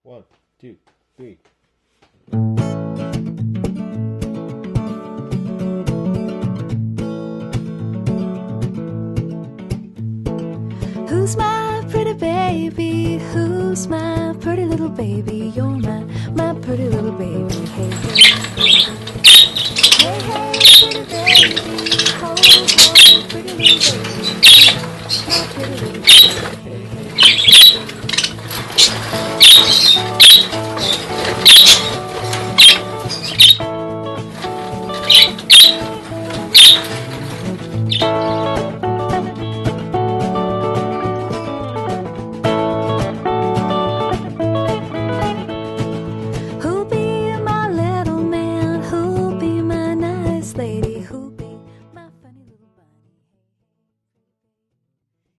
One, two, three. Who's my pretty baby? Who's my pretty little baby? You're my pretty little baby. Hey, hey, hey, pretty baby. Ho, ho, pretty little baby. My pretty little baby. Hey, hey.